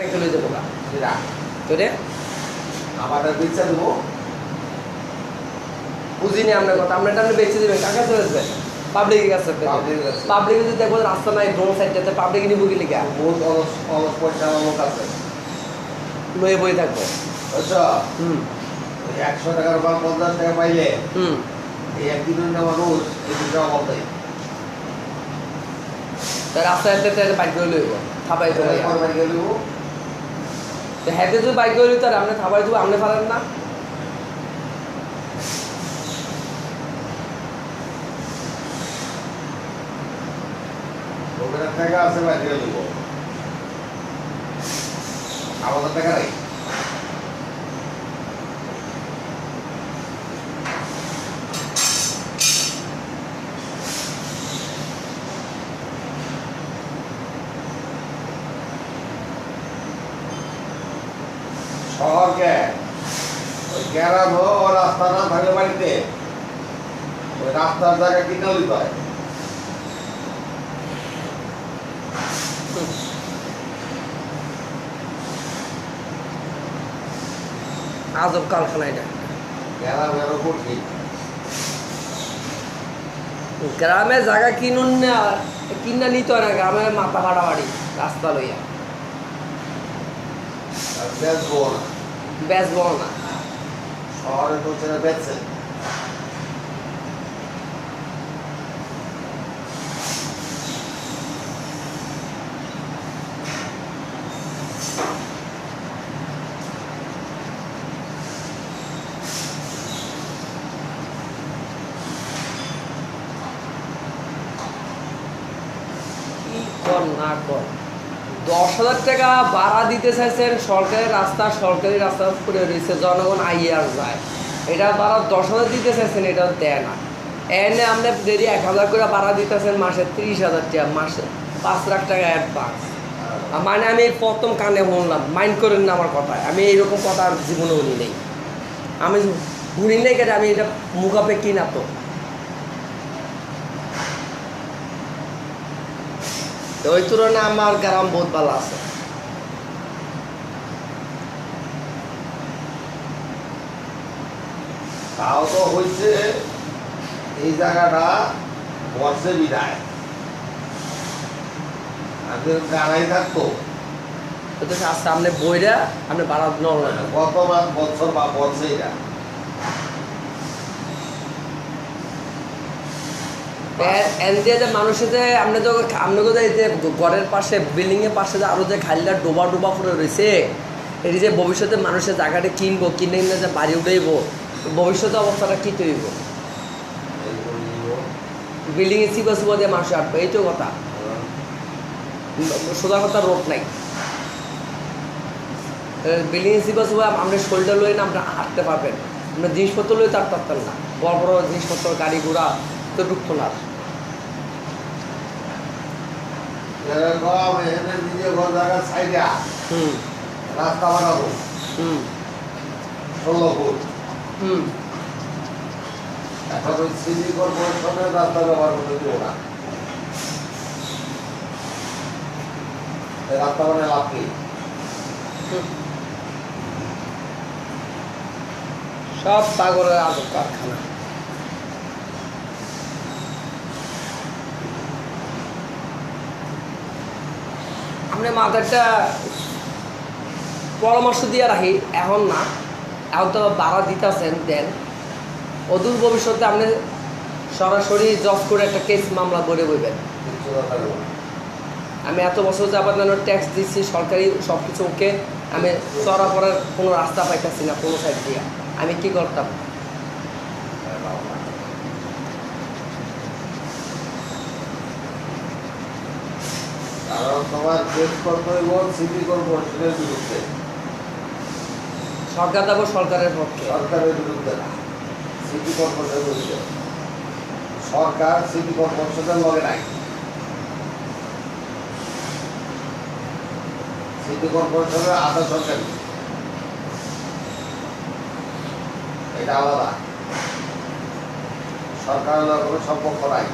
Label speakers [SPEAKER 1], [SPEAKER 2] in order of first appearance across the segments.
[SPEAKER 1] একটা লই দেবো
[SPEAKER 2] সেটা
[SPEAKER 1] তোরে
[SPEAKER 2] আমাদের বেচা দেবো
[SPEAKER 1] বুঝিনি আপনার কথা আপনারটা আপনি বেঁচে দেবেন কাকা চলেছে পাবলিকের কাছে
[SPEAKER 2] Public-এর কাছে।
[SPEAKER 1] পাবলিকে যদি দেখবো রাস্তা নাই ড্রোন সাইডটাতে পাবলিকে নিবো কি লিখা
[SPEAKER 2] বহুত অলস অলস পয়সা লোক আছে
[SPEAKER 1] লয়ে বই থাকবো
[SPEAKER 2] বুঝছো
[SPEAKER 1] হুম
[SPEAKER 2] ওই 100 টাকার বা 50 টাকা পাইলে
[SPEAKER 1] হুম
[SPEAKER 2] এই একদিনের নেওয়া রোজ এই দুটো বলতে
[SPEAKER 1] তার রাস্তায় বাইক করে লইব থাপাই তো
[SPEAKER 2] করবার গেল
[SPEAKER 1] হ্যাপে যদি বাইক করে তার আপনি থাপাই দেবো আপনি পারেন না
[SPEAKER 2] ওখানে টাকা আছে বাইরে দেবো আমাদের টাকা নাই শহরকে ওই গ্যারাম ও রাস্তা না থাকলে বাড়িতে ওই রাস্তার জায়গা কিনে নিতে হয়
[SPEAKER 1] আজব কারখানা এটা
[SPEAKER 2] গ্যারামের ওপর ঠিক
[SPEAKER 1] গ্রামে জায়গা কিনুন না কিনা নিতে হয় না গ্রামের মাথা ফাটাফাটি রাস্তা লইয়া
[SPEAKER 2] আর বেচবো না
[SPEAKER 1] বেচবো না
[SPEAKER 2] শহরে তো সেটা বেচছে
[SPEAKER 1] কি কর না কর 10,000 টাকা ভাড়া দিতে চাইছেন সরকারি রাস্তা করে রয়েছে জনগণ আইয়ার যায় এটা ভাড়া 10,000 দিতে চাইছেন এটা দেয় না এনে আপনি যদি 1,000 করে ভাড়া দিতেছেন মাসে 30,000 টাকা মাসে 5 লাখ টাকা অ্যাডভান্স মানে আমি প্রথম কানে শুনলাম মাইন্ড করেন না আমার কথায় আমি এইরকম কথা আর জীবনে শুনি নেই আমি শুনি নেই কেটে আমি এটা মুখাপে কিনা তো ওই তুলনায় আমার গ্রাম বহুত ভালো আছে
[SPEAKER 2] তাও তো হয়েছে এই জায়গাটা বর্ষে বিদায় আগে গাড়াই থাকতো
[SPEAKER 1] তো সামনে বইরা আপনি ভাড়া নড়লেন
[SPEAKER 2] গত মাস বছর বা বর্ষে এটা
[SPEAKER 1] এন দিয়ে যে মানুষের যে আপনি যখন আপনাকে যে ঘরের পাশে বিল্ডিং এর পাশে যে আরো যে খালিটা ডোবা ডোবা করে রয়েছে এটি যে ভবিষ্যতে মানুষের জায়গাটা কিনবো কিনে কিনে যে বাড়ি উঠাইব ভবিষ্যতে অবস্থাটা কি তৈরি বিল্ডিং এ চিপা চিপা দিয়ে মানুষ আটবে এই তো কথা সোজা কথা রোড নাই বিল্ডিং এ চিপা চিপা আপনি শরীরটা লই না আপনি হাঁটতে পারবেন আপনার জিনিসপত্র লই তার পারতেন না বড় বড় জিনিসপত্র গাড়ি ঘোড়া তো ঢুকতো না
[SPEAKER 2] এরকম এখানে নিজে ঘর জায়গার সাইডে
[SPEAKER 1] হুম
[SPEAKER 2] রাস্তা বানাবো
[SPEAKER 1] হুম
[SPEAKER 2] 16 ফুট
[SPEAKER 1] হুম
[SPEAKER 2] এখন ওই সিটি কর্পোরেশনের রাস্তা ব্যবহার করতে দেবো না এই রাস্তা বানায় লাভ কি
[SPEAKER 1] সব পাগলের আজব কারখানা আপনি মাথাটা পরামর্শ দিয়ে রাখি এখন না এখন তো ভাড়া দিতেছেন দেন অদূর ভবিষ্যতে আপনি সরাসরি জব করে একটা কেস মামলা করে বইবেন
[SPEAKER 2] কিছু কথা বলবো না।
[SPEAKER 1] আমি এত বছর যাবার জন্য ট্যাক্স দিচ্ছি সরকারি সব কিছু ওকে আমি চড়া পড়ার কোনো রাস্তা পাইতেছি না কোনো সাইড দিয়ে আমি কি করতাম
[SPEAKER 2] কারণ তোমার কেস করতে হইব সিটি কর্পোরেশনের বিরুদ্ধে
[SPEAKER 1] সরকার দেবো সরকারের পক্ষে
[SPEAKER 2] সরকারের বিরুদ্ধে না সিটি কর্পোরেশনের বিরুদ্ধে সরকার সিটি কর্পোরেশনের লগে নাই সিটি কর্পোরেশনের আধা সরকারি এটা আলাদা সরকারের লগে কোনো সম্পর্ক নাই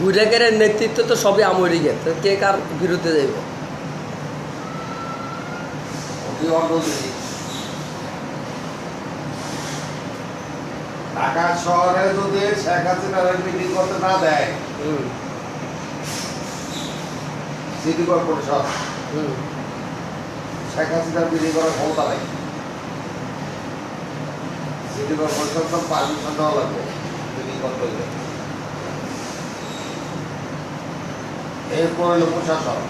[SPEAKER 1] ঘুরেকের নেতৃত্ব তো সবই আমরিকের, তো কে কার বিরুদ্ধে যাইব?
[SPEAKER 2] ঢাকা শহরে যদি শেখ হাসিনা মিটিং করতে না দেয়
[SPEAKER 1] হুম
[SPEAKER 2] সিটি কর্পোরেশন,
[SPEAKER 1] হুম
[SPEAKER 2] শেখ হাসিনার মিটিং করার ক্ষমতা নেই। সিটি কর্পোরেশন তো পারমিশন দেওয়া লাগবে মিটিং করতে হলে। এরপর হলো প্রশাসন।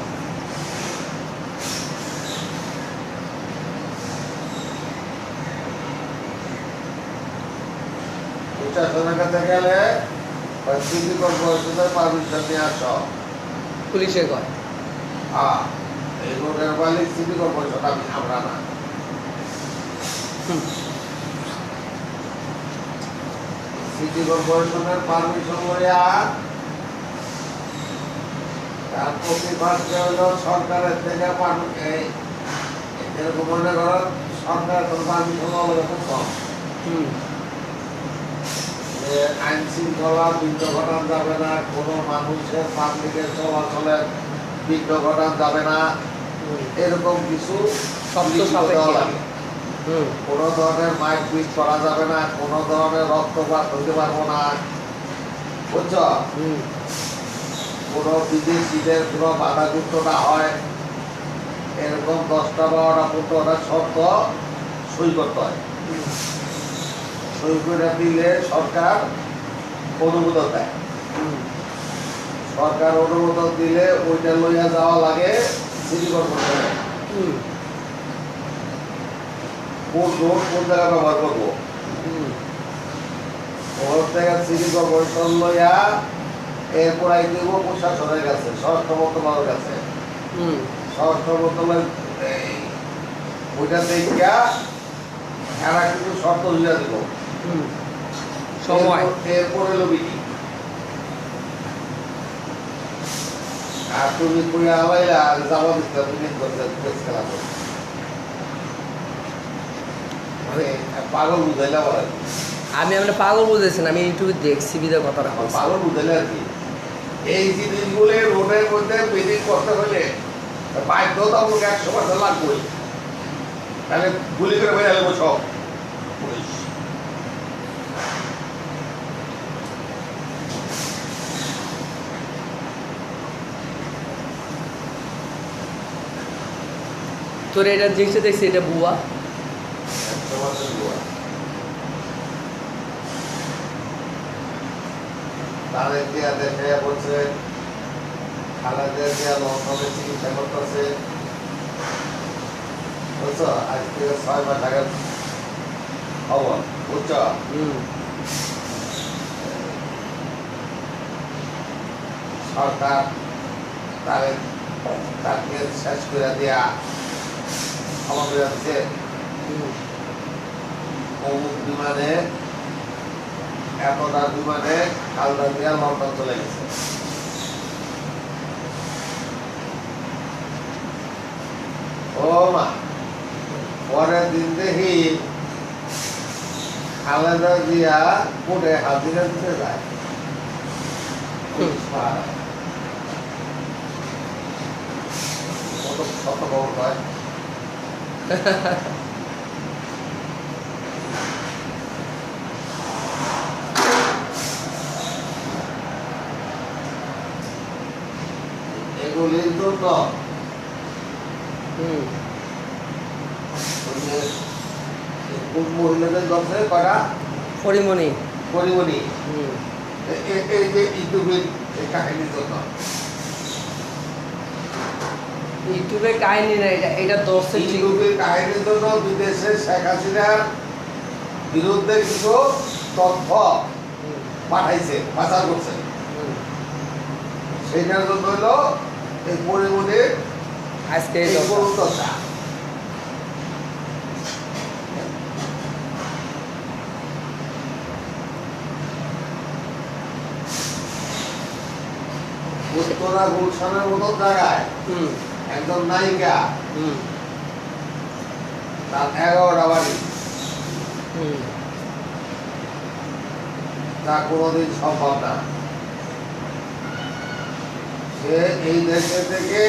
[SPEAKER 2] প্রশাসনের কাছে গেলে সিটি কর্পোরেশনের পারমিশন নিয়ে আস।
[SPEAKER 1] পুলিশে কয়।
[SPEAKER 2] এই রোডের মালিক সিটি কর্পোরেশন, আমরা না।
[SPEAKER 1] হুম
[SPEAKER 2] সিটি কর্পোরেশনের পারমিশন লইয়া তার প্রতি মাসে হলো সরকারের থেকে এরকম মনে করেন সরকারের তো পারমিশন লওয়া খুব কম।
[SPEAKER 1] হুম
[SPEAKER 2] যে আইন শৃঙ্খলা বিঘ্ন ঘটান যাবে না, কোনো মানুষের পাবলিকের চলাচলের বিঘ্ন ঘটান যাবে না,
[SPEAKER 1] হুম
[SPEAKER 2] এরকম কিছু
[SPEAKER 1] শর্ত
[SPEAKER 2] লিখিত
[SPEAKER 1] সাপেক্ষে।
[SPEAKER 2] দেওয়া লাগে।
[SPEAKER 1] হুম
[SPEAKER 2] কোনো ধরনের মারপিট করা যাবে না, কোনো ধরনের রক্তপাত হতে পারবো না, বুঝছ?
[SPEAKER 1] হুম
[SPEAKER 2] কোনো বিদেশিদের কোনো বাধাযুক্ত না হয়, এরকম 10টা 12টা 15টা শর্ত সই করতে হয়। সই করে দিলে সরকার অনুমোদন দেয়।
[SPEAKER 1] হুম
[SPEAKER 2] সরকার অনুমোদন দিলে ওইটা লইয়া যাওয়া লাগে সিটি কর্পোরেশনে।
[SPEAKER 1] হুম
[SPEAKER 2] কোন রোড কোন জায়গায় ব্যবহার করবো,
[SPEAKER 1] হুম
[SPEAKER 2] ওর থেকে সিটি কর্পোরেশন লইয়া এরপর আই দিব প্রশাসনের কাছে, স্বরাষ্ট্র মন্ত্রণালয়ের কাছে।
[SPEAKER 1] হুম
[SPEAKER 2] স্বরাষ্ট্র মন্ত্রণালয় ওইটা দেখিয়া এরা কিন্তু শর্ত লইয়া দিব।
[SPEAKER 1] হুম সময়।
[SPEAKER 2] এরপর এলো বিধি। আর তুমি কইয়া হালাইলা যাওয়া দিতে মিটিং করতে প্রেস খেলা করতে, মানে পাগল বুঝাইলা বলে।
[SPEAKER 1] আমি আমরা পাগল বুঝেছেন, আমি ইউটিউবে দেখছি বিদের কথাটা বলছি।
[SPEAKER 2] পাগল বুঝাইলে আর কি। এই জিনিসগুলো রোডের মধ্যে মিটিং করতে হলে বাধ্যতামূলক 100% লাগবেই, তাহলে গুলি করে বেড়ে যাবো সব পুলিশ।
[SPEAKER 1] তোর এটা জিনিসটা দেখছি, এটা বুয়া।
[SPEAKER 2] 100% বুয়া। তাদের দিয়া দেখে বলছে খালাদের দিয়া লন্ডনে চিকিৎসা করতেছে, বুঝছো? আজ থেকে 6 মাস আগের খবর, বুঝছো?
[SPEAKER 1] হুম
[SPEAKER 2] সরকার তাকে শেষ করে দেয়া খবর করে যাচ্ছে
[SPEAKER 1] হুম
[SPEAKER 2] অমুক বিমানে এতটা বিমানে খালদা দিয়া লন্ডন চলে গেছে। ও মা, পরের দিন দেখি খালেদা জিয়া কোর্টে হাজিরা দিতে যায়। কত শত খবর হয়। এগুলির জন্য
[SPEAKER 1] হুম
[SPEAKER 2] কোন মহিলাদের দশে করা
[SPEAKER 1] পরিমণি।
[SPEAKER 2] পরিমণি,
[SPEAKER 1] হুম
[SPEAKER 2] এই যে ইউটিউবের এই কাহিনীর জন্য।
[SPEAKER 1] ইউটিউবে কাহিনী না, এটা এটা দর্শক
[SPEAKER 2] ইউটিউবের কাহিনীর জন্য বিদেশে শেখ হাসিনার বিরুদ্ধে কিছু তথ্য পাঠাইছে, পাচার করছে। সেইটার জন্য হলো এই পরিমণির
[SPEAKER 1] আজকে
[SPEAKER 2] এই গুরুত্বটা। উত্তরা গুলশানের মতো জায়গায়
[SPEAKER 1] হুম
[SPEAKER 2] একজন নায়িকা,
[SPEAKER 1] হুম
[SPEAKER 2] তার 11টা বাড়ি,
[SPEAKER 1] হুম
[SPEAKER 2] তা কোনোদিন সম্ভব না। সে এই দেশে থেকে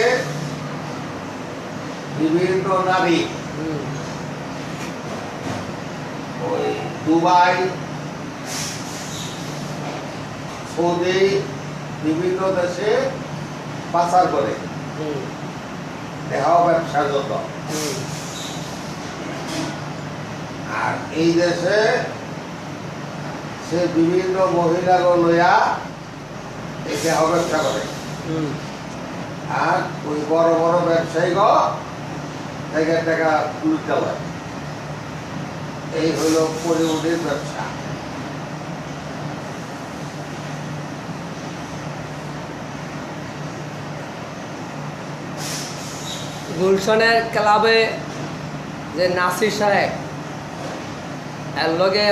[SPEAKER 2] বিভিন্ন নারী
[SPEAKER 1] হুম
[SPEAKER 2] ওই দুবাই, সৌদি, বিভিন্ন দেশে পাচার করে
[SPEAKER 1] হুম
[SPEAKER 2] দেহ ব্যবসার জন্য।
[SPEAKER 1] হুম
[SPEAKER 2] আর এই দেশে সে বিভিন্ন মহিলাকে লইয়া এই দেহ ব্যবসা করে।
[SPEAKER 1] হুম
[SPEAKER 2] আর ওই বড় বড় ব্যবসায়ীগ থেকে টাকা তুলতে হয়। এই হলো পরিমণির ব্যবসা।
[SPEAKER 1] গুলশনের ক্লাবে যে নাসির সাহেব এর লগে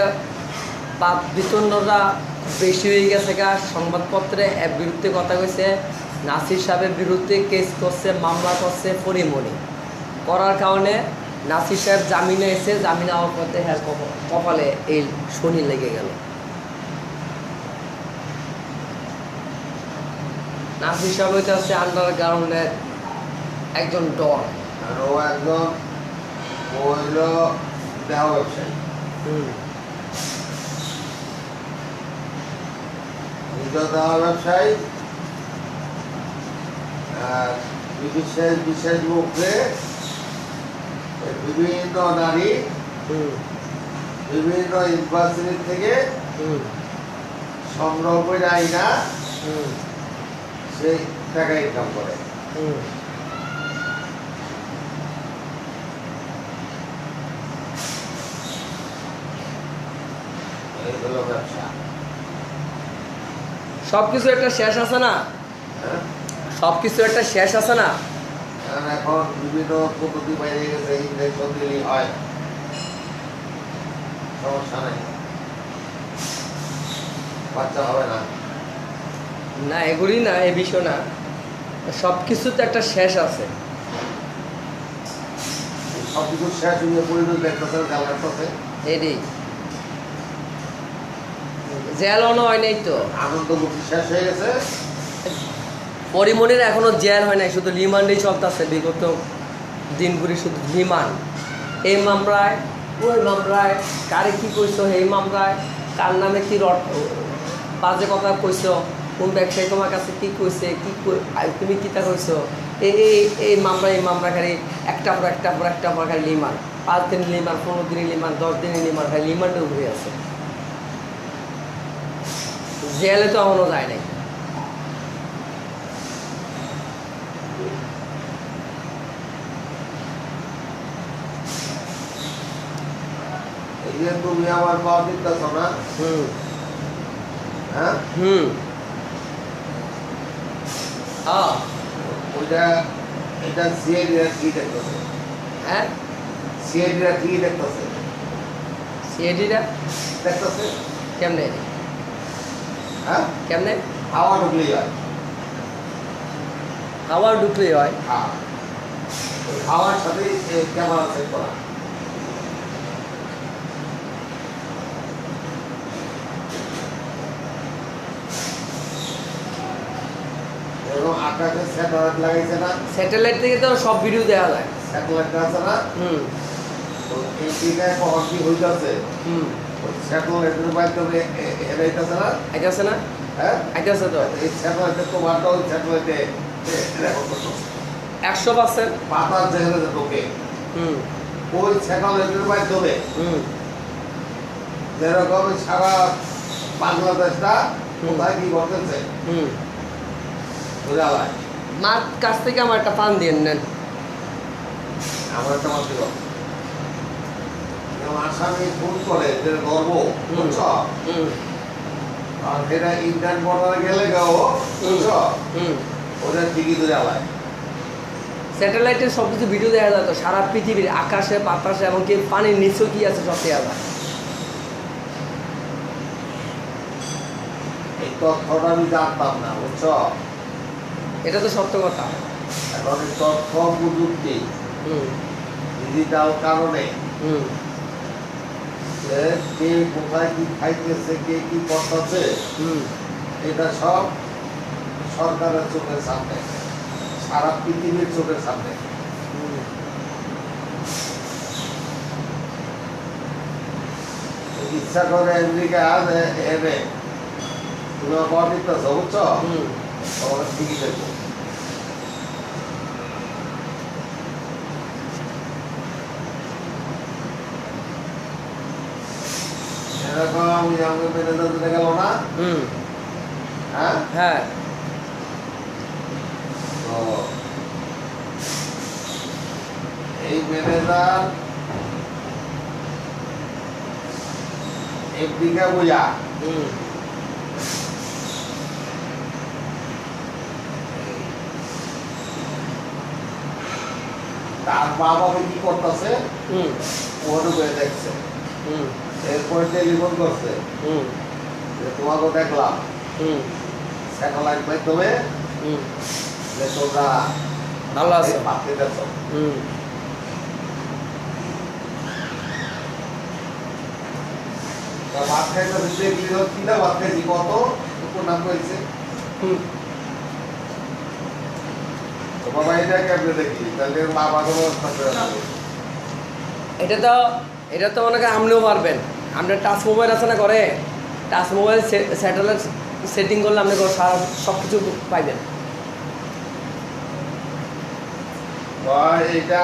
[SPEAKER 1] বাদ বিতন্নরা বেশি হয়ে গেছে গা। সংবাদপত্রে এর বিরুদ্ধে কথা কইছে, নাসির সাহেবের বিরুদ্ধে কেস করছে, মামলা করছে পরিমণি করার কারণে নাসির সাহেব জামিনে এসে জামিন হওয়ার পথে হ্যাঁ কপালে এই শনি লেগে গেল। নাসির সাহেব হইতে হচ্ছে আন্ডারগ্রাউন্ডের একজন ডন।
[SPEAKER 2] আর ও একজন হইল দেহ ব্যবসায়ী,
[SPEAKER 1] হুম
[SPEAKER 2] নিজের দেহ ব্যবসায়ী। আর বিশেষ বিশেষ লোককে বিভিন্ন নারী
[SPEAKER 1] হুম
[SPEAKER 2] বিভিন্ন ইউনিভার্সিটি থেকে
[SPEAKER 1] হুম
[SPEAKER 2] সংগ্রহ করে আইনা
[SPEAKER 1] হুম
[SPEAKER 2] সেই টাকা ইনকাম করে।
[SPEAKER 1] হুম
[SPEAKER 2] এই হলো ব্যবসা।
[SPEAKER 1] সব কিছু একটা শেষ আছে না,
[SPEAKER 2] হ্যাঁ?
[SPEAKER 1] সব কিছু একটা শেষ আছে না।
[SPEAKER 2] কারণ এখন বিভিন্ন পদ্ধতি বাইরে গেছে, ইঞ্জেকশন দিলেই হয়, সমস্যা নেই, বাচ্চা হবে না।
[SPEAKER 1] না এগুলি না, এ বিষয় না, সব কিছুতে একটা শেষ আছে।
[SPEAKER 2] সব কিছু শেষ হয়ে পরিণত দেখতেছে, জাল কাটতেছে,
[SPEAKER 1] এটি জেল হয় নাই তো,
[SPEAKER 2] আনন্দ মুক্তি শেষ হয়ে গেছে।
[SPEAKER 1] পরিমণির এখনো জেল হয় নাই, শুধু রিমান্ডেই চলতেছে বিগত দিনগুলি, শুধু রিমান্ড। এই মামলায় ওই মামলায় কারে কি কইছো, এই মামলায় কার নামে কি বাজে কথা কইছো, কোন ব্যবসায়ী তোমার কাছে কি কইছে, কি তুমি কিতা কইছো, এই এই এই মামলা এই মামলা খালি একটা পর একটা পর একটা পর খালি রিমান্ড, 5 দিন রিমান্ড, 15 দিনের রিমান্ড, 10 দিনের রিমান্ড, খালি রিমান্ডে ঘুরে আছে। জেলে তো এখনো যায় নাই।
[SPEAKER 2] এই যে তুমি আমার পাওয়া দিতেছ না,
[SPEAKER 1] হুম
[SPEAKER 2] হ্যাঁ,
[SPEAKER 1] হুম হ্যাঁ
[SPEAKER 2] ওইটা এটা সিআইডিরা কি দেখতেছে,
[SPEAKER 1] হ্যাঁ
[SPEAKER 2] সিআইডিরা কি দেখতেছে,
[SPEAKER 1] সিএডিটা
[SPEAKER 2] দেখতেছে,
[SPEAKER 1] কেমনে
[SPEAKER 2] হ্যাঁ,
[SPEAKER 1] কেমনে
[SPEAKER 2] হাওয়া ঢুকলেই হয়।
[SPEAKER 1] হাওয়া ঢুকলেই হয়।
[SPEAKER 2] হ্যাঁ, ওই হাওয়ার সাথে ক্যামেরা সেট করা। এবং আকাশে স্যাটেলাইট লাগাইছে না,
[SPEAKER 1] স্যাটেলাইট থেকে তো সব ভিডিও দেওয়া যায়।
[SPEAKER 2] স্যাটেলাইট আছে না,
[SPEAKER 1] হুম
[SPEAKER 2] তো এই টিকায় কখন কি হইতেছে
[SPEAKER 1] হুম
[SPEAKER 2] ওই স্যাটেলাইটের মাধ্যমে হেরাইতেছে না,
[SPEAKER 1] আইতেছে না,
[SPEAKER 2] হ্যাঁ,
[SPEAKER 1] আইতেছে তো
[SPEAKER 2] এই স্যাটেলাইটে তোমারটা ওই স্যাটেলাইটে রেকর্ড করতেছে।
[SPEAKER 1] 100%।
[SPEAKER 2] বাতাস যেখানে ঢোকে
[SPEAKER 1] হুম
[SPEAKER 2] ওই স্যাটেলাইটের মাধ্যমে
[SPEAKER 1] হুম
[SPEAKER 2] যেরকম সারা বাংলাদেশটা
[SPEAKER 1] হুম।
[SPEAKER 2] কোথায় কি করতেছে
[SPEAKER 1] হুম
[SPEAKER 2] বোঝা যায়।
[SPEAKER 1] মার কাছ থেকে আমার একটা পান দিয়ে নেন।
[SPEAKER 2] আমার একটা মাত্র আসামি ফোন করে যে গর্ব বুঝছ,
[SPEAKER 1] হুম
[SPEAKER 2] আর সেটা ইন্টারনেট বর্ডারে গেলে গাও বুঝছ,
[SPEAKER 1] হুম
[SPEAKER 2] ওদের ঠিকই ধরে আলায়।
[SPEAKER 1] স্যাটেলাইটের সব কিছু ভিডিও দেখা যায় তো, সারা পৃথিবীর আকাশে বাতাসে এমনকি পানির নিচেও কি আছে সব দেওয়া যায়।
[SPEAKER 2] এই তথ্যটা আমি জানতাম না বুঝছ।
[SPEAKER 1] এটা তো সত্য কথা।
[SPEAKER 2] এখন এই তথ্য প্রযুক্তি
[SPEAKER 1] হুম
[SPEAKER 2] ডিজিটাল কারণে
[SPEAKER 1] হুম
[SPEAKER 2] যে কে কোথায় কি খাইতেছে, কে কি করতেছে,
[SPEAKER 1] হুম
[SPEAKER 2] এটা সব সরকারের চোখের সামনে, সারা পৃথিবীর চোখের সামনে। ইচ্ছা করে আমেরিকা এনে তুমি আমার দিতেছ, বুঝছো? তোমার ঠিকই দেখবো। এরকম আমাকে ম্যানেজার দিতে গেল না? হ্যাঁ
[SPEAKER 1] হ্যাঁ
[SPEAKER 2] তো এই ম্যানেজার এফডিকা বইয়া তার মা বাবা কি করতেছে ওখানে বয়ে দেখছে, এরপরে টেলিফোন করছে যে তোমাকে দেখলাম স্যাটেলাইট মাধ্যমে যে তোমরা
[SPEAKER 1] ভালো আছে।
[SPEAKER 2] ভাত খেতেছ। ভাত খাইতে দেখলি কিনা ভাত খাইছি কত তোর নাম হয়েছে বাবা, এটা কেমনে দেখি তাহলে মা বাবা ব্যবস্থা করে রাখবে।
[SPEAKER 1] এটা তো মনে করেন আপনিও পারবেন। আপনার টাচ মোবাইল আছে না করে, টাচ মোবাইল স্যাটেলাইট সেটিং করলে আপনি সারা সব কিছু পাইবেন।
[SPEAKER 2] এটা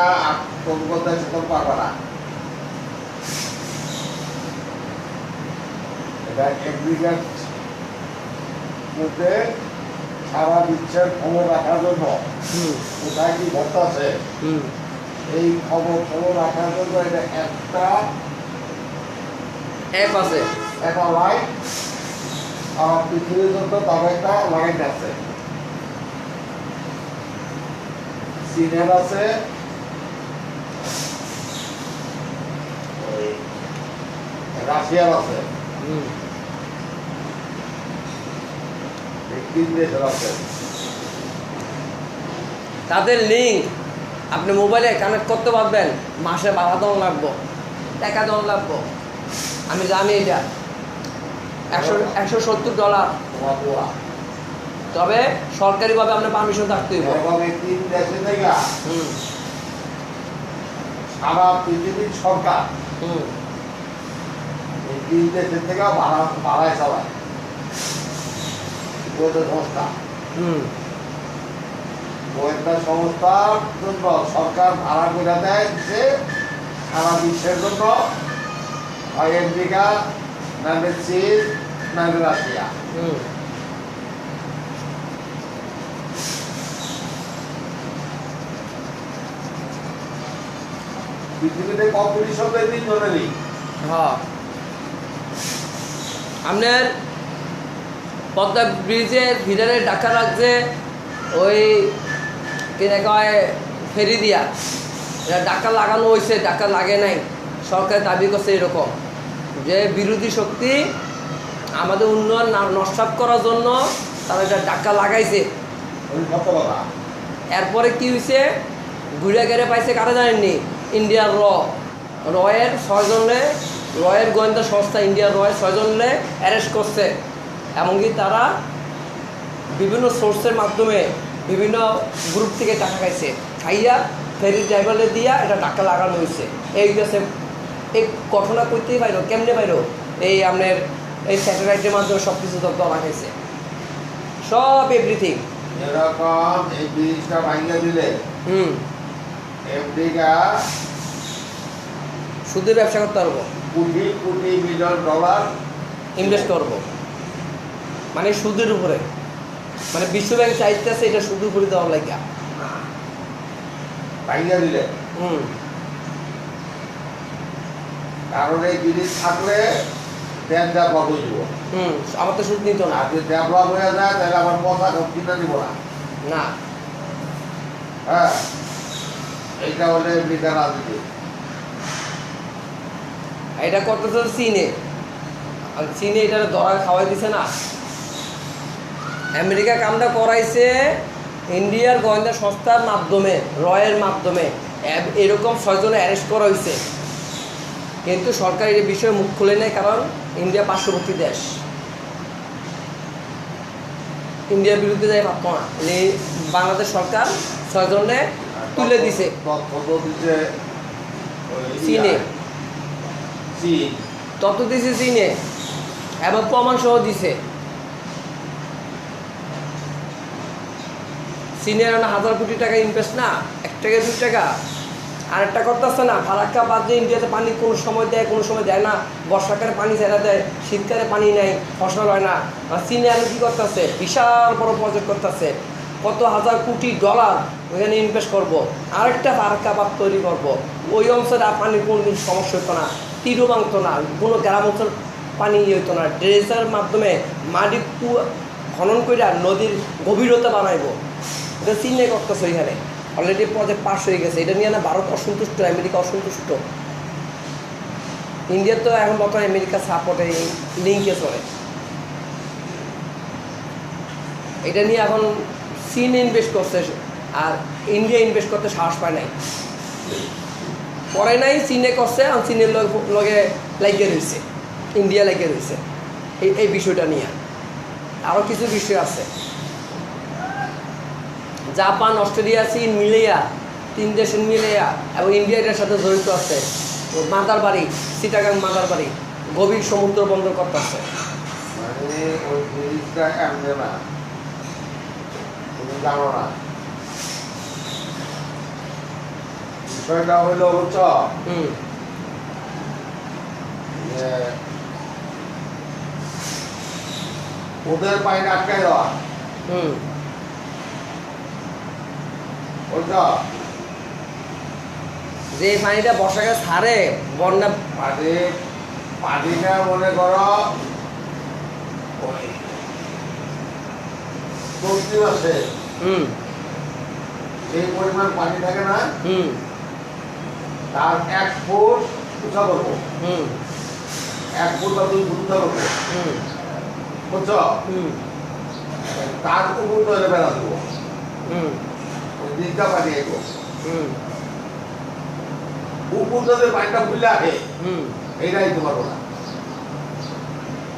[SPEAKER 2] কোন কথা সেরকম পারবা না। এটা এগ্রিগেট মধ্যে সারা বিশ্বের খবর রাখার জন্য কোথায় কি ঘটতেছে এই খবর রাখার জন্য এটা একটা
[SPEAKER 1] অ্যাপ আছে,
[SPEAKER 2] একটা লাইট আর পৃথিবীর যত তবে একটা লাইট আছে, চীনের আছে, রাশিয়ার আছে, তিন দেশের আছে।
[SPEAKER 1] তাদের লিঙ্ক আপনি মোবাইলে কানেক্ট করতে পারবেন। মাসে $12 লাগবো, টাকা দেওয়া লাগবো, আমি জানি এটা $170। তবে সরকারিভাবে আপনার পারমিশন থাকতে হইব।
[SPEAKER 2] তিন দেশে থেকে সারা পৃথিবীর সরকার এই তিন দেশের থেকে ভাড়ায় চালায় গোয়েন্দা সংস্থা। গোয়েন্দা সংস্থার জন্য সরকার ভাড়া করে দেয় যে সারা বিশ্বের জন্য হয় আমেরিকা, নাহলে চীন, নাহলে রাশিয়া। পৃথিবীতে কম্পিটিশন এই তিনজনেরই।
[SPEAKER 1] হ্যাঁ, আপনার পদ্মা ব্রিজের ভিতরে ডাকা লাগছে ওই কিনে কয় ফেরি দিয়া, এটা ডাকা লাগানো হয়েছে, ডাকা লাগে নাই। সরকার দাবি করছে এরকম যে বিরোধী শক্তি আমাদের উন্নয়ন নষ্ট করার জন্য তারা এটা ডাকা লাগাইছে। এরপরে কি হয়েছে, ঘুরে গেড়ে পাইছে কারা জানেননি, ইন্ডিয়ার রয়ের 6 জনে, রয়ের গোয়েন্দা সংস্থা ইন্ডিয়ার রয়ের 6 জনে অ্যারেস্ট করছে। এমনকি তারা বিভিন্ন সোর্সের মাধ্যমে বিভিন্ন গ্রুপ থেকে টাকা খাইছে, খাইয়া ফেরি ড্রাইভারে দিয়া এটা টাকা লাগানো হয়েছে। এই গেছে এই ঘটনা করতেই পাইল, কেমনে পাইল, এই আপনার এই স্যাটেলাইটের মাধ্যমে সব কিছু তথ্য রাখাইছে, সব এভরিথিং।
[SPEAKER 2] এরকম এই ব্রিজটা ভাঙিয়ে দিলে আমেরিকা
[SPEAKER 1] সুদের ব্যবসা করতে পারবো,
[SPEAKER 2] crore crore million dollar
[SPEAKER 1] invest করবো, মানে সুদের উপরে, মানে বিশ্বব্যাংক চাইতেছে এটা সুদের উপরে দেওয়ার লাগিয়া
[SPEAKER 2] ভাঙিয়ে দিলে। কারণ এই ব্রিজ থাকলে ডেভেলপ হয়ে যাব।
[SPEAKER 1] আমার তো সুদ নিত না।
[SPEAKER 2] আর যদি ডেভেলপ হয়ে যায় তাহলে আমার পয়সা কিনে দিব না। হ্যাঁ, এইটা হলে আমেরিকা রাজনীতি।
[SPEAKER 1] এটা করতেছে চীনে, আর চীনে এটা ধরা খাওয়াই দিছে না। আমেরিকা কামটা করাইছে ইন্ডিয়ার গোয়েন্দা সংস্থার মাধ্যমে, রয়ের মাধ্যমে। এরকম 6 জনে অ্যারেস্ট করা হয়েছে, কিন্তু সরকার এই বিষয়ে মুখ খুলে নেয়, কারণ ইন্ডিয়া পার্শ্ববর্তী দেশ। ইন্ডিয়ার বিরুদ্ধে যাই পারতো না, বাংলাদেশ সরকার 6 জনে তুলে দিছে
[SPEAKER 2] তথ্য দিছে
[SPEAKER 1] চীনে,
[SPEAKER 2] চীন
[SPEAKER 1] তত দিছে চীনে এবং প্রমাণ সহ দিছে। চীনের 1000 কোটি টাকা ইনভেস্ট না, 1 টাকা 2 টাকা। আর একটা করতেছে না, ফারাক্কা বাদ দিয়ে ইন্ডিয়াতে পানি কোনো সময় দেয় কোনো সময় দেয় না, বর্ষাকালে পানি ছেড়ে দেয়, শীতকালে পানি নেই, ফসল হয় না। আর চীনে আমি কী করতেছে, বিশাল বড় প্রজেক্ট করতেছে, কত হাজার কোটি ডলার ওইখানে ইনভেস্ট করবো, আরেকটা ফারাক্কা বাদ তৈরি করবো। ওই অঞ্চলে আর পানির কোনো দিন সমস্যা হতো না, তীরও ভাঙতো না, কোনো গ্রাম অঞ্চল পানি হইতো না। ড্রেজার মাধ্যমে মাটি খনন করে নদীর গভীরতা বানাইবো, এটা চীনে করতেছে। ওইখানে অলরেডি প্রজেক্ট পাস হয়ে গেছে। এটা নিয়ে না ভারত অসন্তুষ্ট, আমেরিকা অসন্তুষ্ট। ইন্ডিয়া তো এখন বর্তমানে আমেরিকার সাপোর্টে লিঙ্কে চলে। এটা নিয়ে এখন চীন ইনভেস্ট করছে, আর ইন্ডিয়া ইনভেস্ট করতে সাহস পায় নাই, পরে নাই চীনে করছে। আর চীনের লগে লাগিয়ে রয়েছে, ইন্ডিয়া লাগিয়ে রয়েছে এই বিষয়টা নিয়ে। আরও কিছু বিষয় আছে, জাপান, অস্ট্রেলিয়া, চীন মিলিয়া 3 দেশের মিলিয়া এবং ইন্ডিয়া এটার সাথে জড়িত আছে। মাদার বাড়ি, চিটাগাং মাদার বাড়ি গভীর সমুদ্র বন্দর করতেছে।
[SPEAKER 2] মানে ওই জিনিসটা এমনি না, তুমি জানো না বিষয়টা হইলো বুঝছ, যে ওদের পাইনে আটকাই দেওয়া, বুঝছ,
[SPEAKER 1] যে পানিটা বর্ষাকালে ছাড়ে বন্যা
[SPEAKER 2] পানিটা মনে করো ওই চলতি মাসে এই পরিমাণ পানি থাকে না, তার 1 ফুট উঁচা করবো, 1 ফুট বা 2 ফুট উঁচা করবো, বুঝছো, তার উপর ধরে বেড়া দেবো, ওই দিকটা পানি এগো উপর যদি পানিটা ফুলে আসে এইটাই তোমার না,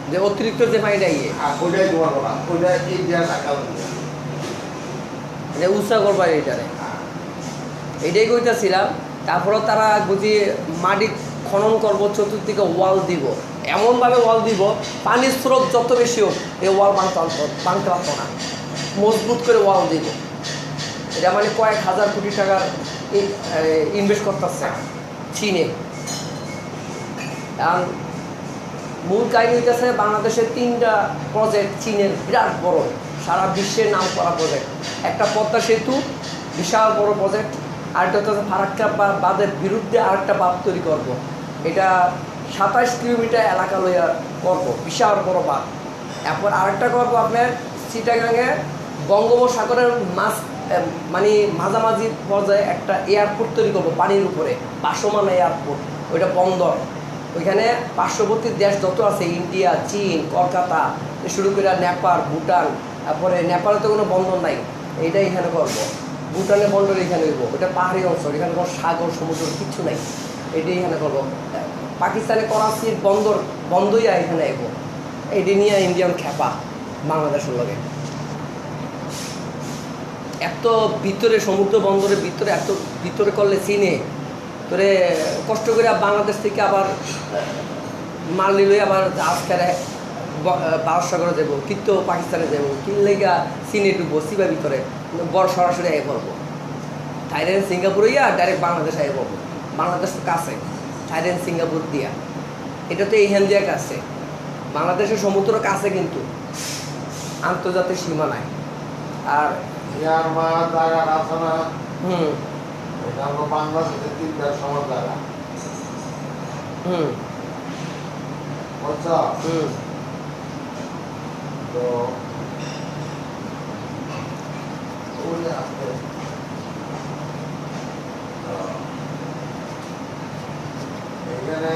[SPEAKER 1] যে অতিরিক্ত যে পানিটা ইয়ে
[SPEAKER 2] ওইটাই তোমার না, ওইটা এই দেওয়া টাকা
[SPEAKER 1] যে উৎসাহ করবার এইটারে, এইটাই কইতাছিলাম। তারপরে তারা বুঝি মাটি খনন করব, চতুর্দিকে ওয়াল দিব, এমনভাবে ওয়াল দিব পানির স্রোত যত বেশি হোক এই ওয়াল ভাঙতে পারতো না, মজবুত করে ওয়াল দিব। এটা মানে কয়েক হাজার কোটি টাকার ইনভেস্ট করতেছে চীনে। আর মূল কাহিনী হইতেছে বাংলাদেশের 3টা প্রজেক্ট চীনের বিরাট বড়, সারা বিশ্বের নাম করা প্রজেক্ট। একটা পদ্মা সেতু, বিশাল বড় প্রজেক্ট। আরেকটা হচ্ছে ফারাক্কা বাঁধের বিরুদ্ধে আরেকটা বাঁধ তৈরি করবো। এটা 27 কিলোমিটার এলাকা লইয়া করবো, বিশাল বড় বাঁধ। এরপর আরেকটা করবো আপনার চিটাগাঙে বঙ্গোপসাগরের মাছ মানে মাঝামাঝি পর্যায়ে একটা এয়ারপোর্ট তৈরি করবো পানির উপরে, ভাসমান এয়ারপোর্ট, ওইটা বন্দর। ওইখানে পার্শ্ববর্তী দেশ যত আছে, ইন্ডিয়া, চীন, কলকাতা শুরু করে নেপাল, ভুটান, তারপরে নেপালে তো কোনো বন্দর নাই, এইটা এখানে করবো। ভুটানের বন্দর এখানে হইব, ওটা পাহাড়ি অঞ্চল, এখানে কোনো সাগর সমুদ্র কিচ্ছু নাই, এটাই এখানে করবো। পাকিস্তানে করাচির বন্ধই এখানে আইব, এটি নিয়ে ইন্ডিয়ান খেপা বাংলাদেশের লগে। এত ভিতরে সমুদ্র বন্দরের ভিতরে, এত ভিতরে করলে চীনে তোরে কষ্ট করে বাংলাদেশ থেকে আবার মাল নিলে আবার আজকালে বারসাগরে যাবো, কিন্তু পাকিস্তানে যাবো, কিনলে গা চীনে ডুববো, সিবা ভিতরে বড় সরাসরি আগে পড়বো। থাইল্যান্ড, সিঙ্গাপুরে ইয়া ডাইরেক্ট বাংলাদেশ আগে পড়বো। বাংলাদেশ তো কাছে, থাইল্যান্ড, সিঙ্গাপুর দিয়া, এটা তো এই হ্যান্ড দিয়া কাছে। বাংলাদেশের সমুদ্র কাছে, কিন্তু আন্তর্জাতিক সীমানায়। আর
[SPEAKER 2] মিয়ানমার জায়গা আছে না, এটা হলো বাংলাদেশের 3টার সমান জায়গা, বুঝছো, তো এখানে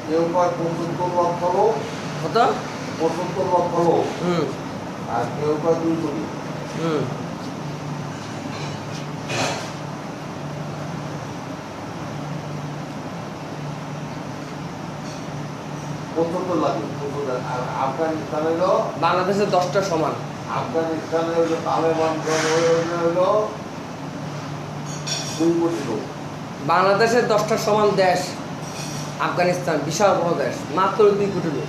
[SPEAKER 2] কেউ কয় 75 লক্ষ লোক,
[SPEAKER 1] কত
[SPEAKER 2] 75 লক্ষ লোক, আর কেউ কয় 2 কোটি। 75 লাগে, 75 আর আফগানিস্তান হইলো
[SPEAKER 1] বাংলাদেশের 10টা সমান।
[SPEAKER 2] আফগানিস্তানে হইলো তালেবান হইলো 2 কোটি লোক।
[SPEAKER 1] বাংলাদেশের 10টা সমান দেশ আফগানিস্তান, বিশাল বড় দেশ, মাত্র 2 কোটি লোক।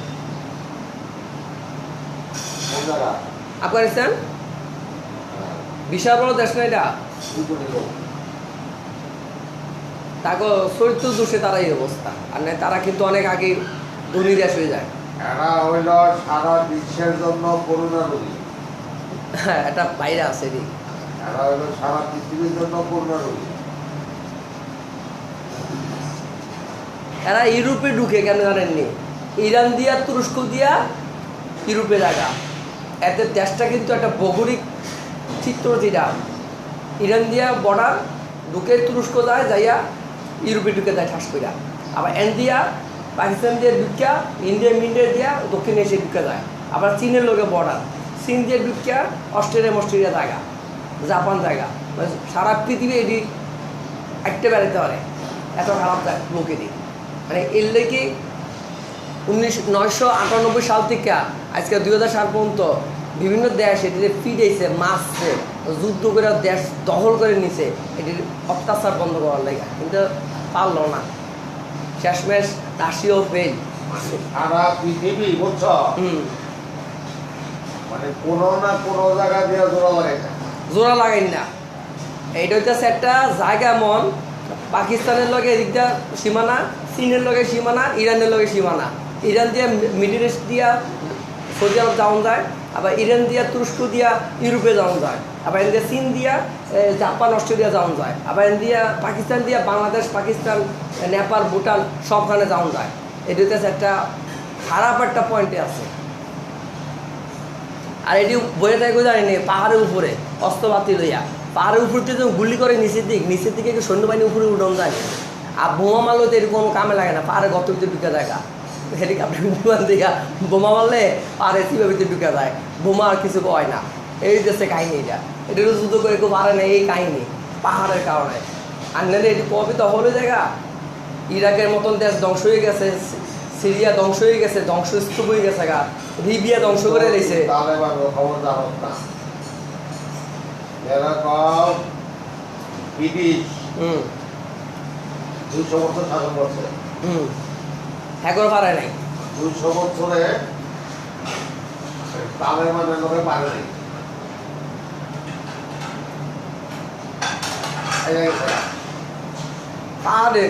[SPEAKER 2] কোন জায়গা?
[SPEAKER 1] আফগানিস্তান বিশাল বড় দেশ না এটা?
[SPEAKER 2] 2 কোটি লোক।
[SPEAKER 1] তাকে চরিত্র দোষে তারা এই অবস্থা, আর না তারা কিন্তু অনেক আগে ধনী দেশ হয়ে যায়।
[SPEAKER 2] এরা হইল সারা বিশ্বের জন্য করুণা রোগী।
[SPEAKER 1] হ্যাঁ, এটা বাইরে আছে এদিক।
[SPEAKER 2] এরা হইল সারা পৃথিবীর জন্য করুণা রোগী।
[SPEAKER 1] এরা ইউরোপে ঢুকে কেন জানেননি? ইরান দিয়া তুরস্ক দিয়া ইউরোপে জায়গা, এতে দেশটা কিন্তু একটা ভৌগোলিক চিত্র, যেটা ইরান দিয়া বর্ডার ঢুকে তুরস্ক যায়, যাইয়া ইউরোপে ঢুকে যায় ঠাস কইরা। আবার ইন্ডিয়া পাকিস্তান দিয়ে ঢুকিয়া ইন্ডিয়া মিন্ডিয়া দিয়া দক্ষিণ এশিয়া ঢুকে যায়। আবার চীনের লোকে বর্ডার, চীন দিয়ে ঢুকিয়া অস্ট্রেলিয়া জায়গা, জাপান জায়গা, মানে সারা পৃথিবী এটি একটা বেড়াতে পারে, এত খারাপ লোকেরই। মানে এর লেগে 1998 সাল থেকে আজকে 2000 সাল পর্যন্ত বিভিন্ন দেশ এটিতে ফিরেছে, মারছে, যুদ্ধ করে দেশ দখল করে নিছে এটির অত্যাচার বন্ধ করার লেগে, কিন্তু পারলো না। শেষমেশ রাশিয়াও ফেল।
[SPEAKER 2] সারা পৃথিবী বুঝছ, মানে কোনো না কোনো জায়গা দিয়ে জোড়া লাগাই না।
[SPEAKER 1] জোড়া লাগাই না। এইটা হচ্ছে একটা জায়গা মন, পাকিস্তানের লগে এদিকটা সীমানা, চীনের লগে সীমানা, ইরানের লগে সীমানা। ইরান দিয়া মিডল ইস্ট দিয়া সৌদি আরব যাওয়া যায়, আবার ইরান দিয়া তুরস্ক দিয়া ইউরোপে যাওয়া যায়, আবার এদিকে চীন দিয়া জাপান অস্ট্রেলিয়া যাওয়া যায়, আবার এদিকে পাকিস্তান দিয়া বাংলাদেশ, পাকিস্তান, নেপাল, ভুটান সবখানে যাওয়া যায়। এটা হচ্ছে একটা খারাপ একটা পয়েন্টে আছে। আর এটি বয়ে থাকে জানি পাহাড়ের উপরে অস্ত্রপাতি লইয়া, পাহাড়ের উপর থেকে গুলি করে নিচের দিকে সৈন্যবাহিনী উপরে উঠন যায়। আর বোমা মারলেও তো এরকম কামে লাগে না, পাহাড়ে গত ভিতরে ঢুকে জায়গা, হেলিকপ্টার বিমান থেকে বোমা মারলে পাহাড়ে চিপা ভিতরে ঢুকে যায়, বোমা আর কিছু হয় না। এই দেশে কাহিনি, এটা যুদ্ধ করে কেউ পারে না, এই কাহিনি পাহাড়ের কারণে। আর নাহলে এটি কবে দখল হয়ে জায়গা, ইরাকের মতন দেশ ধ্বংস হয়ে গেছে, সিরিয়া ধ্বংস হয়ে গেছে, ধ্বংসস্তূপ হয়ে গেছে গা, লিবিয়া ধ্বংস করে দিয়েছে।
[SPEAKER 2] তালেবানের খবর জানো না? এরকম ব্রিটিশ 200 বছর শাসন করছে।
[SPEAKER 1] এখন পারে নাই।
[SPEAKER 2] 200 বছরে তালেবানের লোকে পারে নাই।
[SPEAKER 1] পাহাড়ের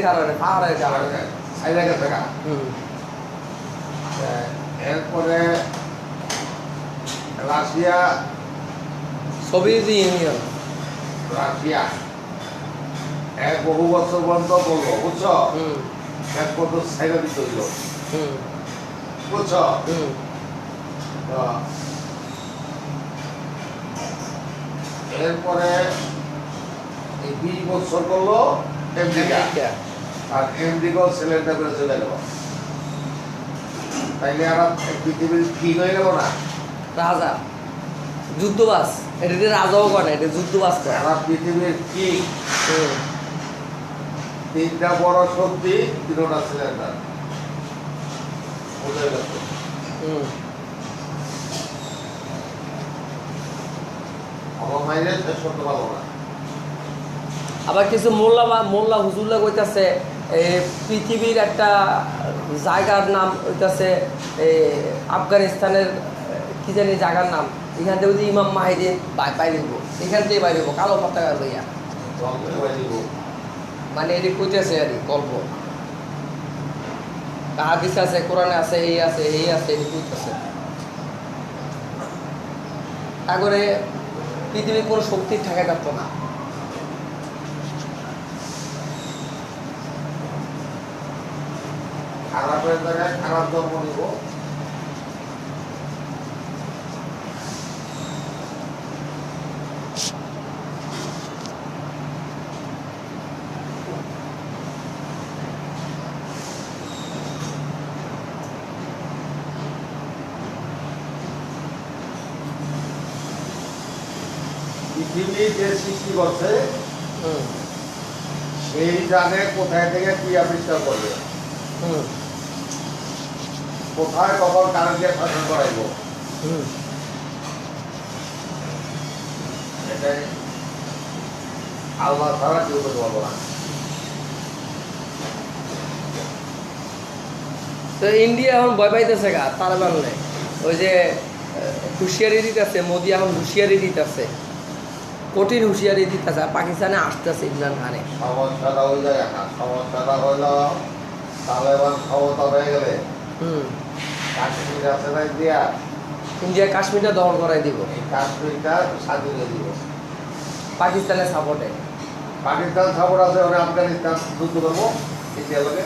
[SPEAKER 1] কারণে
[SPEAKER 2] এরপরে রাশিয়া
[SPEAKER 1] সোভিয়েত ইউনিয়ন,
[SPEAKER 2] রাশিয়া বহু বছর বন্ধ করলো, বুঝছো? এক বছর সাইডা দিতে হইল, বুঝছো? এরপরে এই 20 বছর করলো আমেরিকা, আর আমেরিকাও সিলিন্ডার করে চলে গেল। তাইলে আর পৃথিবীর ঠিক হয়ে গেল না?
[SPEAKER 1] রাজা যুদ্ধবাস, এটা রাজাও করে, এটা যুদ্ধবাস করে।
[SPEAKER 2] সারা পৃথিবীর কি 3টা বড় শক্তি, 3টা সিলিন্ডার বুঝে গেছে। আমার মাইরে শেষ করতে পারবো না।
[SPEAKER 1] আবার কিছু মোল্লা হুজুল্লা কইতাছে পৃথিবীর একটা জায়গার নাম হইতাছে আফগানিস্তানের কি জানি জায়গার নাম, এখান থেকে যদি ইমাম মাহিদিন বাইরে এখান থেকে বাইরে কালো পতাকা লইয়া, মানে এটি কইতেছে আর গল্প, হাদিস আছে, কোরআনে আছে, এই আছে এটি কইতেছে। তারপরে পৃথিবীর কোনো শক্তির ঠেকা যাচ্ছ না।
[SPEAKER 2] খারাপের জায়গায় খারাপ জন্ম নিব। পৃথিবী যে সৃষ্টি করছে সেই জানে কোথায় থেকে কি আবিষ্কার করবে, কোথায় কখন কারেন্ট দিয়ে শাসন করাইব
[SPEAKER 1] হুম।
[SPEAKER 2] এটাই আল্লাহ ছাড়া কেউ করতে পারবো না।
[SPEAKER 1] তো ইন্ডিয়া এখন ভয় পাইতেছে গা তালেবান নেই, ওই যে হুঁশিয়ারি দিতেছে মোদি, এখন হুঁশিয়ারি দিতেছে, কঠিন হুঁশিয়ারি দিতেছে। আর পাকিস্তানে আসতেছে ইমরান খানে।
[SPEAKER 2] সমস্যাটা ওই জায়গায় না, সমস্যাটা হইল তালেবান ক্ষমতা হয়ে গেলে
[SPEAKER 1] হুম।
[SPEAKER 2] কাশ্মীর আছে না দিয়া,
[SPEAKER 1] ইন্ডিয়া কাশ্মীরটা দখল করাই দিব
[SPEAKER 2] এই কাশ্মীরটা স্বাধীন হয়ে দিব।
[SPEAKER 1] পাকিস্তানের সাপোর্টে।
[SPEAKER 2] পাকিস্তান সাপোর্ট আছে, ওরা আফগানিস্তান যুদ্ধ করবো ইন্ডিয়া লোকে।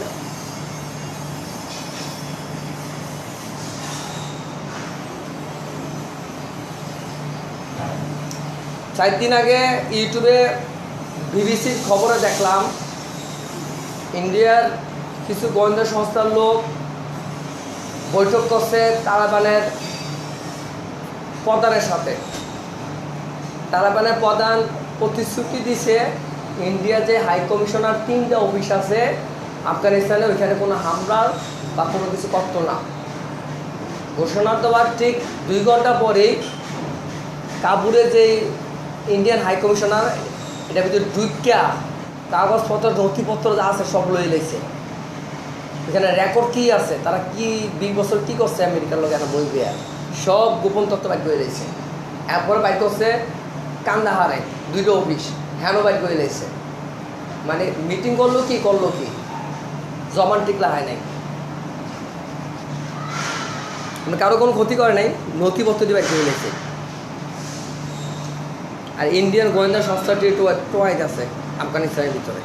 [SPEAKER 1] 4 দিন আগে ইউটিউবে বিবিসির খবরে দেখলাম ইন্ডিয়ার কিছু গোয়েন্দা সংস্থার লোক বৈঠক করছে তালেবানের প্রধানের সাথে। তালেবানের প্রধান প্রতিশ্রুতি দিছে ইন্ডিয়া যে হাই কমিশনার 3টা অফিস আছে আফগানিস্তানে, ওইখানে কোনো হামলা বা কোনো কিছু করতো না। ঘোষণা দেওয়ার ঠিক 2 ঘন্টা পরেই কাবুলে যে ইন্ডিয়ান হাই কমিশনার এটার ভিতরে ঢুকিয়া কাগজপত্র নথিপত্র যা আছে সব লই লাইছে। এখানে রেকর্ড কি আছে, তারা কি 20 বছর কি করছে আমেরিকার লোক, এখানে বই বিয়া সব গোপন তথ্য বাইর করে লাইছে। এরপরে বাইর করছে কান্দাহারে 2টা অফিস, হ্যানও বাইর করে লাইছে। মানে মিটিং করলো কি জমান টিকলা হয় নাই, মানে কারো কোনো ক্ষতি করে নাই, নথিপত্র দিয়ে বাইর করে লাইছে। আর ইন্ডিয়ান গোয়েন্দা সংস্থাটি টোয়াইট আছে আফগানিস্তানের ভিতরে।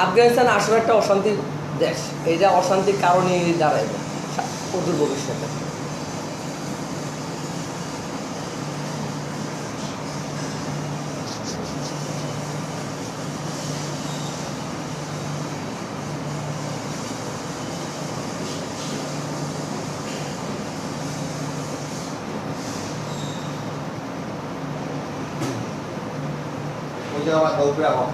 [SPEAKER 1] আফগানিস্তান আসলে একটা অশান্তির দেশ, এইটা অশান্তির কারণেই দাঁড়াইবে অদূর ভবিষ্যতে।
[SPEAKER 2] ওই যে আমার দৌড়ে আমার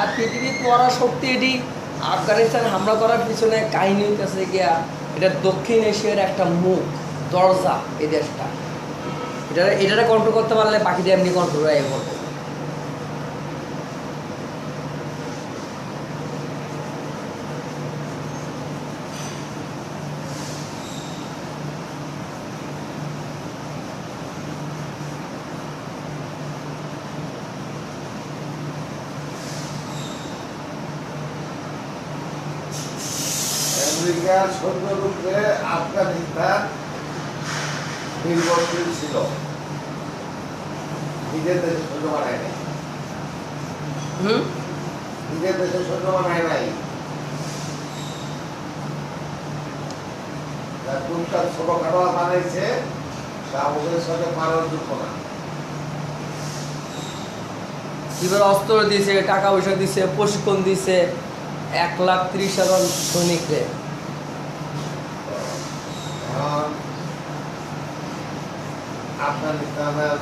[SPEAKER 1] আর পৃথিবীর পড়া সত্যি এটি আফগানিস্তান হামলা করার পিছনে কাহিনী হইতেছে গিয়া এটা দক্ষিণ এশিয়ার একটা মুখ দরজা এই দেশটা। এটা কন্ট্রোল করতে পারলে বাকিটা এমনি কন্ট্রোল হয়ে পড়বে।
[SPEAKER 2] আমেরিকার সৈন্যরূপে আফগানিস্তান নির্ভরশীল ছিল, নিজের দেশে সৈন্য বানায় নাই, নিজের দেশে সৈন্য বানায় নাই। কোনটা ছোটখাটো বানাইছে তা ওদের সাথে পারার যোগ্য না।
[SPEAKER 1] কিভাবে অস্ত্র দিয়েছে, টাকা পয়সা দিছে, প্রশিক্ষণ দিছে 1,30,000 সৈনিকরে।
[SPEAKER 2] আফগানিস্তানের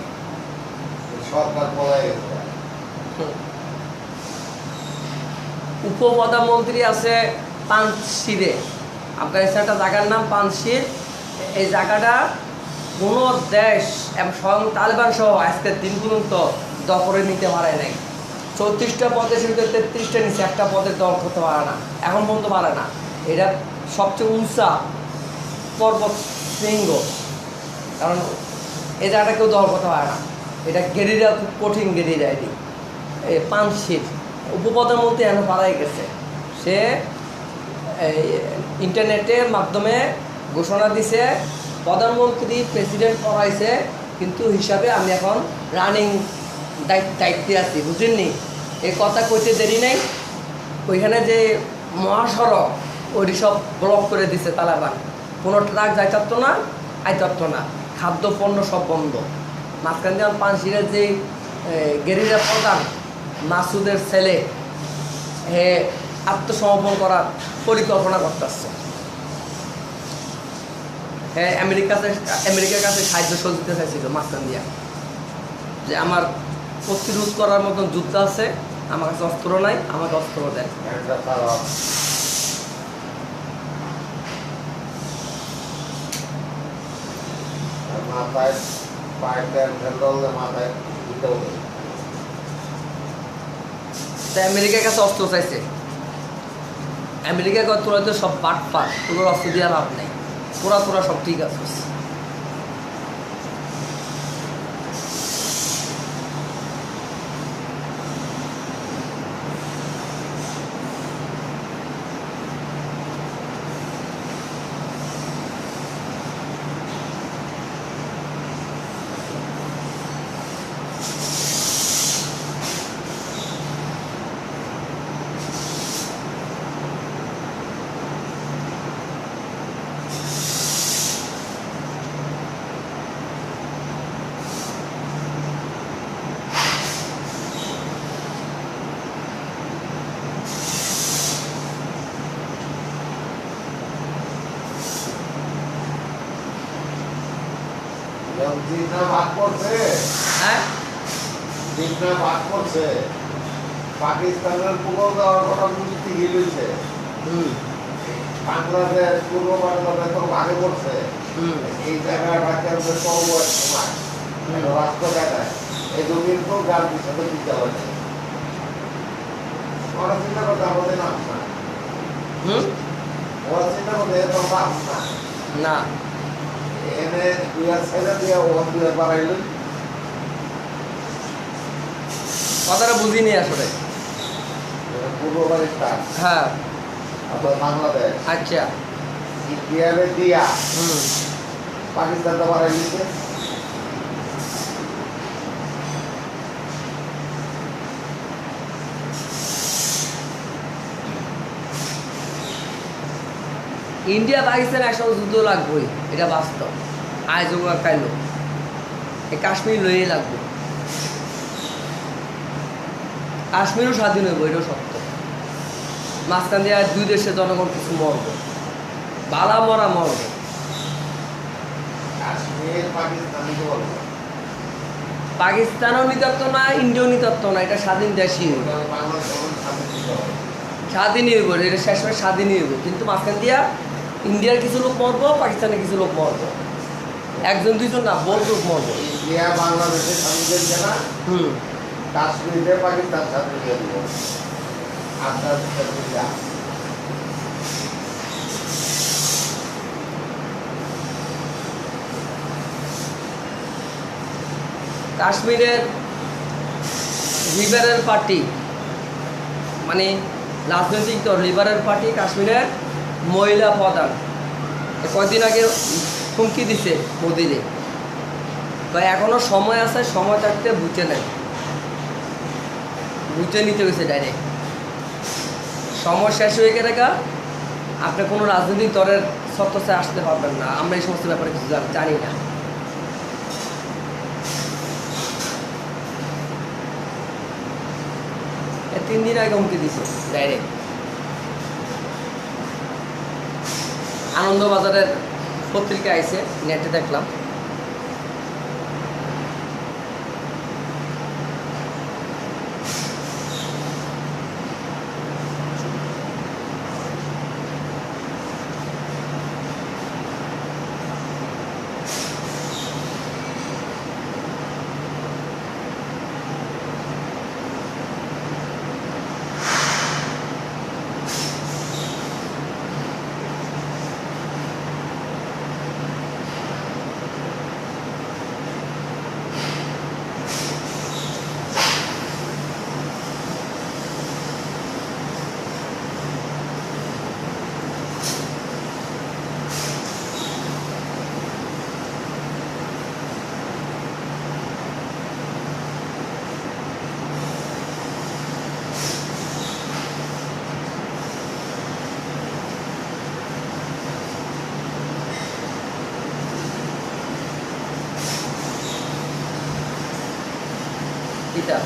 [SPEAKER 2] সরকার পলাই গেছে।
[SPEAKER 1] উপপ্রধানমন্ত্রী আছে পানশিরে, আফগানিস্তান একটা জায়গার নাম পানশির। এই জায়গাটা কোনো দেশ এবং স্বয়ং তালেবান সহ আজকের দিন পর্যন্ত দখলে নিতে পারে নাই। 34টা পদের ভিতরে 33টা নিচে একটা পদের দল করতে পারে না, এখন পর্যন্ত পারে না। এটা সবচেয়ে উঁচা পর্বত শৃঙ্গ, কারণ এই জায়গাটা কেউ দল করতে পারে না। এটা গেরিরা, খুব কঠিন গেরিরা। এটি এই পানশির উপপ্রধানমন্ত্রী এখন পালাই গেছে। সে ইন্টারনেটের মাধ্যমে ঘোষণা দিছে প্রধানমন্ত্রী প্রেসিডেন্ট করাইছে, কিন্তু হিসাবে আমি এখন রানিং দায়িত্বে আছি, বুঝলেননি? এই কথা কইতে দেরি নাই। ওইখানে যে মহাসড়ক ওইটি সব ব্লক করে দিছে তালেবান, কোনো ট্রাক যাইতারত না, আইতারত না, খাদ্য পণ্য সব বন্ধ। মাঝখান দিয়ে পানশিরের যে গেরিলা প্রধান মাসুদের ছেলে, হে আত্মসমর্পণ করার পরিকল্পনা করতেছে। হ্যাঁ, আমেরিকার কাছে সাহায্য সহযোগিতা চাইছিল মাঝখান দিয়া, যে আমার প্রতিরোধ করার মতন যুদ্ধ আছে, আমার কাছে অস্ত্র নাই, আমাকে অস্ত্র দেয়।
[SPEAKER 2] মাথায় পায়ের মাথায় দিতে হবে।
[SPEAKER 1] তাই আমেরিকার কাছে অস্ত্র চাইছে। আমেরিকার তোরা তো সব বাটপাট, তোর অস্ত্র দেওয়া লাভ নেই, তোরা সব ঠিক আছে।
[SPEAKER 2] দিনটা ভাগ করছে,
[SPEAKER 1] হ্যাঁ,
[SPEAKER 2] দিনটা ভাগ করছে, পাকিস্তানের পূর্ব দেওয়ার কথা বুঝতে গিয়েছে, বাংলাদেশ পূর্ব বাংলাদেশ তো ভাগে পড়ছে। এই জায়গাটাকে আমাদের সর্বয়ের সময় রাষ্ট্র দেখায়, এই জমির তো গান হিসাবে দিতে হবে। ওরা চিন্তা করতে আমাদের নাম না, ওরা চিন্তা করতে এত নাম না
[SPEAKER 1] না
[SPEAKER 2] এনে দুয়ার ছেড়ে দিয়ে ওখান দুয়ার বাড়াইলেন।
[SPEAKER 1] কথাটা বুঝিনি আসলে।
[SPEAKER 2] পূর্ব পাকিস্তান,
[SPEAKER 1] হ্যাঁ,
[SPEAKER 2] আপনার বাংলাদেশ,
[SPEAKER 1] আচ্ছা,
[SPEAKER 2] ইন্ডিয়ারে দিয়া পাকিস্তানটা বাড়াই দিচ্ছে।
[SPEAKER 1] ইন্ডিয়া পাকিস্তান একসঙ্গে যুদ্ধ লাগবেই, এটা বাস্তব। আজ হোক আর কাইল, এই কাশ্মীর লইয়েই লাগবে। কাশ্মীরও স্বাধীন হইব, এটাও সত্য। মাঝখান দিয়ে আর দুই দেশের জনগণ কিছু মরবে, বালা মরা মরবে।
[SPEAKER 2] কাশ্মীর পাকিস্তানি তো বলবো,
[SPEAKER 1] পাকিস্তানও নিতত্ব না, ইন্ডিয়াও নিতত্ব না, এটা স্বাধীন দেশই হইব,
[SPEAKER 2] বাংলাদেশ স্বাধীন দিতে হবে।
[SPEAKER 1] স্বাধীনই হইব, এটা শেষমেশ স্বাধীনই হইব। কিন্তু মাঝখান দিয়া ইন্ডিয়ার কিছু লোক মরবো, পাকিস্তানের কিছু লোক মরবো, একজন দুইজন না, বহু লোক মরবো।
[SPEAKER 2] ইন্ডিয়া বাংলাদেশের স্বাধীন দিচ্ছে না, কাশ্মীরে পাকিস্তান স্বাধীন দিয়ে দিব। আপনার
[SPEAKER 1] কাশ্মীরের লিবারেল পার্টি, মানে রাজনৈতিক দল লিবারেল পার্টি কাশ্মীরের মহিলা প্রধান কয়েকদিন আগে হুমকি দিছে মোদিরে। তো এখনও সময় আছে, সময় থাকতে বুঝে নেয়, বুঝে নিতে হয়েছে ডাইরেক্ট। সময় শেষ হয়ে গেলে আপনি কোনো রাজনৈতিক দলের সত্যতে আসতে পারবেন না। আমরা এই সমস্ত ব্যাপারে কিছু জানি না। তিন দিন আগে হুমকি দিছে ডাইরেক্ট। আনন্দবাজারের পত্রিকা আইছে, নেটে দেখলাম। কিটা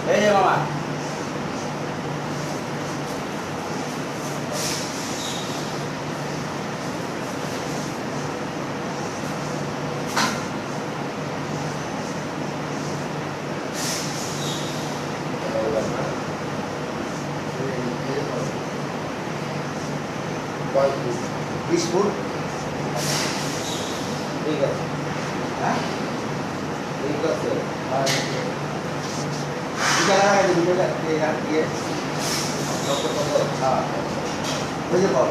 [SPEAKER 3] এই যে মামা
[SPEAKER 2] বিস্কুট
[SPEAKER 3] ঠিক আছে
[SPEAKER 2] হ্যাঁ
[SPEAKER 3] ঠিক আছে
[SPEAKER 2] আর
[SPEAKER 3] ঠিকানা দিয়ে দিয়ে
[SPEAKER 2] হ্যাঁ বুঝে বল